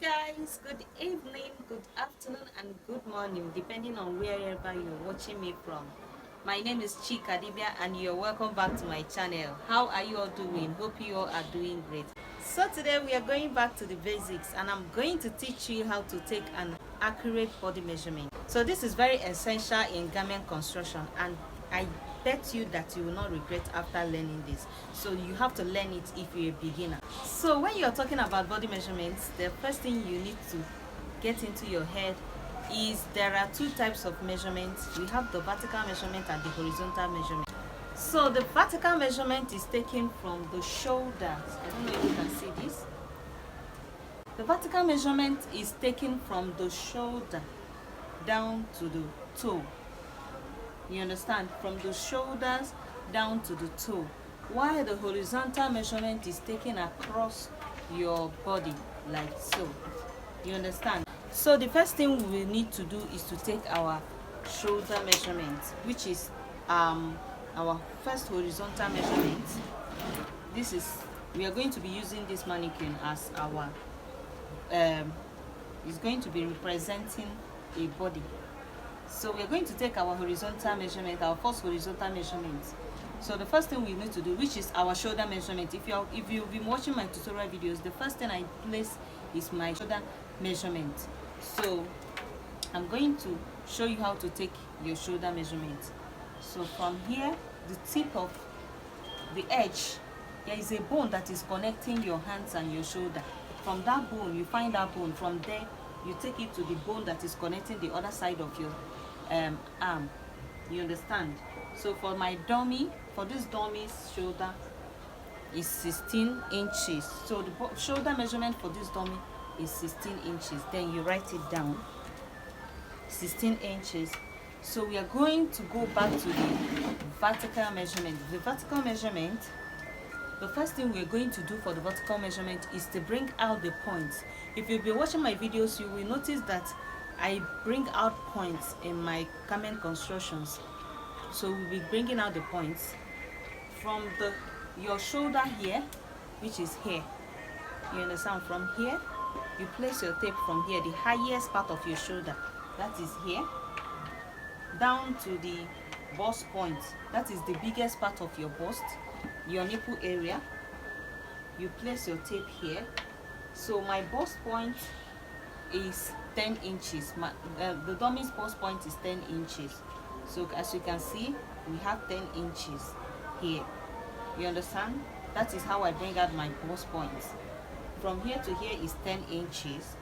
Guys, good evening, good afternoon, and good morning, depending on wherever you're watching me from. My name is Chika Dibia, and you're welcome back to my channel. How are you all doing? Hope you all are doing great. So today we are going back to the basics, and I'm going to teach you how to take an accurate body measurement. So this is very essential in garment construction, and I bet you that you will not regret after learning this. So you have to learn it if you're a beginner. So when you're talking about body measurements, the first thing you need to get into your head is there are two types of measurements. We have the vertical measurement and the horizontal measurement. So the vertical measurement is taken from the shoulders. I don't know if you can see this. The vertical measurement is taken from the shoulder down to the toe. You understand? From the shoulders down to the toe. While the horizontal measurement is taken across your body, like so. You understand? So the first thing we need to do is to take our shoulder measurement, which is our first horizontal measurement. We are going to be using this mannequin as our is going to be representing a body. So we're going to take our horizontal measurement, our first horizontal measurement. So the first thing we need to do, which is our shoulder measurement. If you've been watching my tutorial videos, the first thing I place is my shoulder measurement. So I'm going to show you how to take your shoulder measurement. So from here, the tip of the edge, there is a bone that is connecting your hands and your shoulder. From that bone, you find that bone. From there, you take it to the bone that is connecting the other side of your arm. You understand? So for my dummy, for this dummy's shoulder is 16 inches. So the shoulder measurement for this dummy is 16 inches. Then you write it down, 16 inches. So we are going to go back to the vertical measurement. The vertical measurement, the first thing we're going to do for the vertical measurement is to bring out the points. If you've been watching my videos, you will notice that I bring out points in my garment constructions. So we'll be bringing out the points from your shoulder here, which is here. You understand? From here, you place your tape from here, the highest part of your shoulder, that is here, down to the bust point, that is the biggest part of your bust, your nipple area. You place your tape here. So my bust point is 10 inches. The dummy's bust point is 10 inches. So as you can see, we have 10 inches here. You understand? That is how I bring out my bust points. From here to here is 10 inches.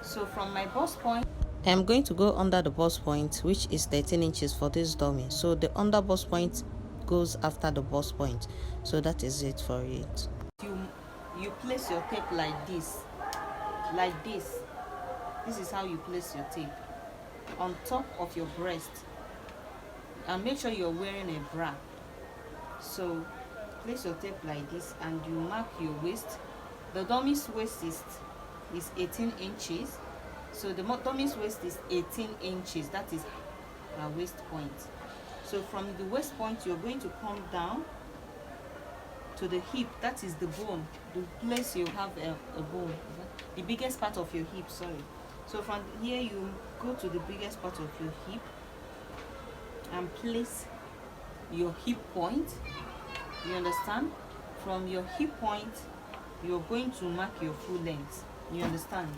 So from my bust point, I'm going to go under the bust point, which is 13 inches for this dummy. So the under bust point goes after the bust point. So that is it for it. You place your tape like this. Like this. This is how you place your tape. On top of your breast. And make sure you're wearing a bra. So place your tape like this and you mark your waist. The dummy's waist is 18 inches. So the dummy's waist is 18 inches. That is our waist point. So from the waist point, you're going to come down to the hip. That is the bone, the place you have a bone, the biggest part of your hip, sorry. So from here, you go to the biggest part of your hip and place your hip point. You understand? From your hip point, you're going to mark your full length. You understand?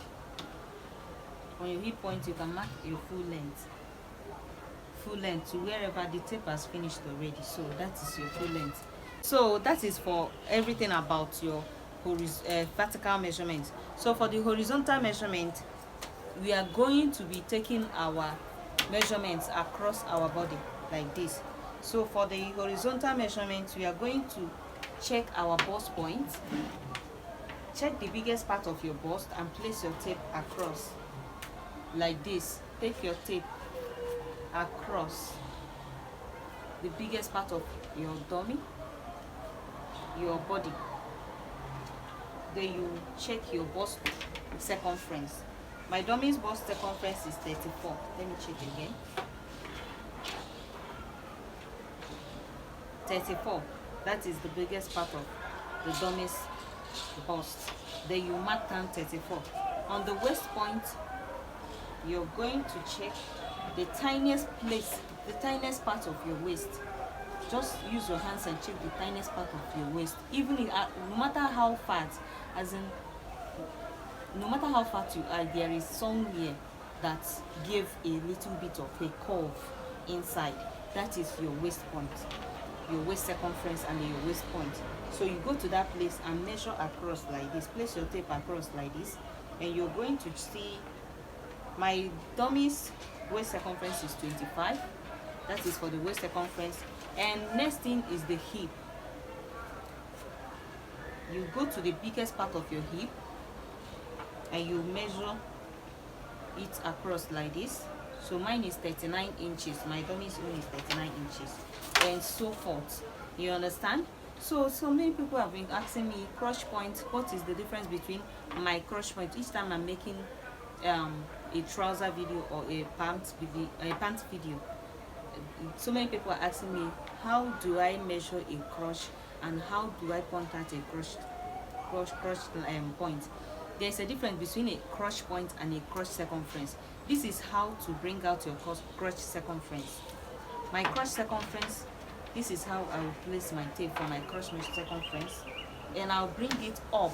From your hip point, you can mark your full length to wherever the tape has finished already. So that is your full length. So that is for everything about your vertical measurement. So for the horizontal measurement, we are going to be taking our measurements across our body like this. So for the horizontal measurement, we are going to check our bust point. Check the biggest part of your bust and place your tape across like this. Take your tape across the biggest part of your dummy, your body. Then you check your bust circumference. My dummy's bust circumference is 34. Let me check again. 34. That is the biggest part of the dummy's bust. Then you mark down 34. On the waist point, you're going to check the tiniest place, the tiniest part of your waist. Just use your hands and check the tiniest part of your waist. Even if, no matter how fat, as in, no matter how fat you are, there is somewhere that give a little bit of a curve inside. That is your waist point, your waist circumference and your waist point. So you go to that place and measure across like this. Place your tape across like this, and you're going to see my dummy's waist circumference is 25. That is for the waist circumference. And next thing is the hip. You go to the biggest part of your hip and you measure it across like this. So mine is 39 inches, my dummy's own is 39 inches, and so forth. You understand? So many people have been asking me, crush point, what is the difference between my crush point? Each time I'm making a trouser video or a pants video, so many people are asking me, how do I measure a crush and how do I point out a crush point? There's a difference between a crush point and a crush circumference. This is how to bring out your crush circumference. My crush circumference, this is how I will place my tape for my crush circumference, and I'll bring it up.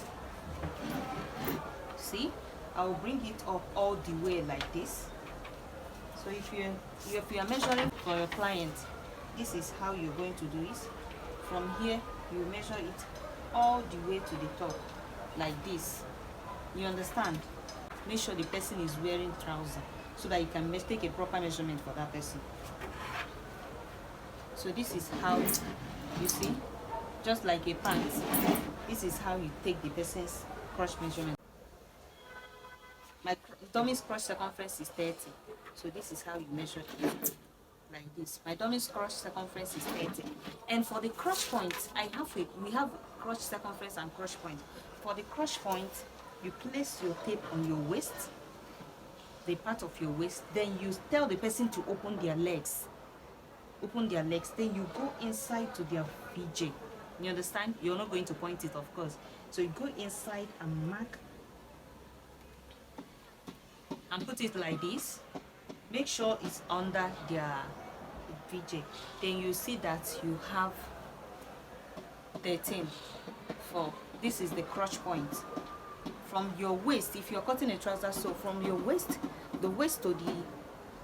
See, I'll bring it up all the way like this. So if you are measuring for your client, this is how you're going to do it. From here, you measure it all the way to the top like this. You understand? Make sure the person is wearing trousers so that you can take a proper measurement for that person. So this is how, you see, just like a pants, this is how you take the person's crush measurement. My dummy's crush circumference is 30. So this is how you measure it, like this. My dummy's crush circumference is 30. And for the crush point, we have crush circumference and crush point. For the crush point, you place your tape on your waist, the part of your waist, then you tell the person to open their legs. Then you go inside to their VJ. You understand? You're not going to point it, of course. So you go inside and mark and put it like this. Make sure it's under their VJ. Then you see that you have 13. For this is the crotch point. From your waist, if you're cutting a trouser, so from your waist, the waist to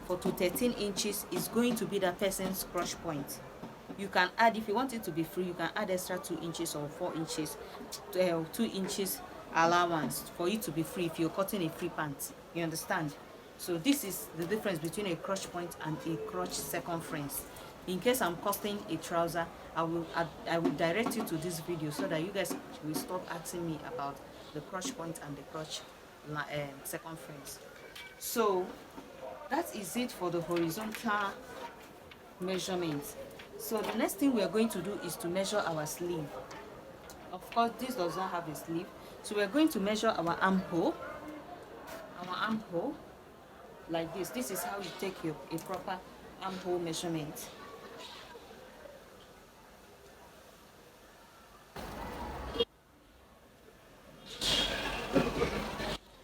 13 inches is going to be that person's crotch point. You can add, if you want it to be free, you can add extra 2 inches or 4 inches, 2 inches allowance for it to be free if you're cutting a free pant. You understand? So this is the difference between a crotch point and a crotch circumference. In case I'm cutting a trouser, I will direct you to this video so that you guys will stop asking me about the crotch point and the crotch circumference. So that is it for the horizontal measurement. So the next thing we are going to do is to measure our sleeve. Of course, this does not have a sleeve, so we are going to measure our armhole. Like this. This is how you take a proper armhole measurement.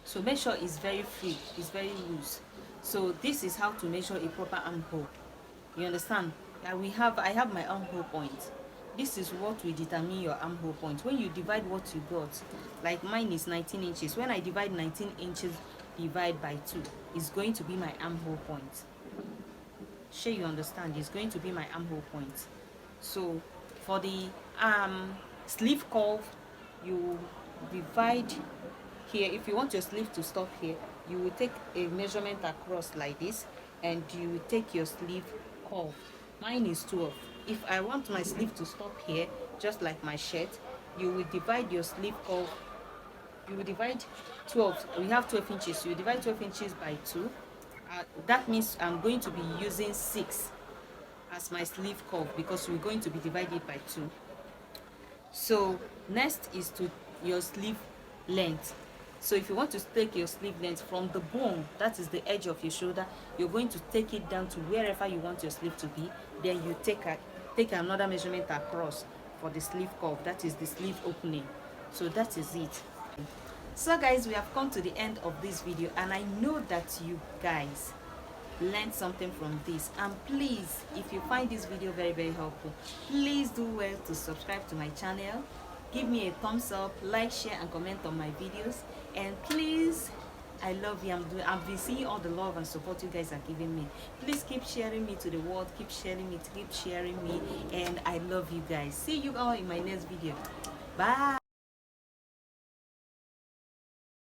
So make sure it's very free, it's very loose. So this is how to measure a proper armhole. You understand? I have my armhole point. This is what will determine your armhole point. When you divide what you got, like mine is 19 inches. When I divide 19 inches divide by 2, it's going to be my armhole point. Sure, you understand? It's going to be my armhole point. So for the sleeve curve, you divide here. If you want your sleeve to stop here, you will take a measurement across like this, and you will take your sleeve curve. Mine is 12. If I want my sleeve to stop here, just like my shirt, you will divide your sleeve curve. You will divide 12. We have 12 inches. So you divide 12 inches by 2. That means I'm going to be using 6 as my sleeve curve because we're going to be divided by 2. So next is to your sleeve length. So if you want to take your sleeve length from the bone, that is the edge of your shoulder, you're going to take it down to wherever you want your sleeve to be. Then you take another measurement across for the sleeve curve. That is the sleeve opening. So that is it. So guys, we have come to the end of this video, and I know that you guys learned something from this. And please, if you find this video very, very helpful, please do well to subscribe to my channel, give me a thumbs up, like, share and comment on my videos. And please, I love you. I've been seeing all the love and support you guys are giving me. Please keep sharing me to the world, keep sharing me, and I love you guys. See you all in my next video. Bye.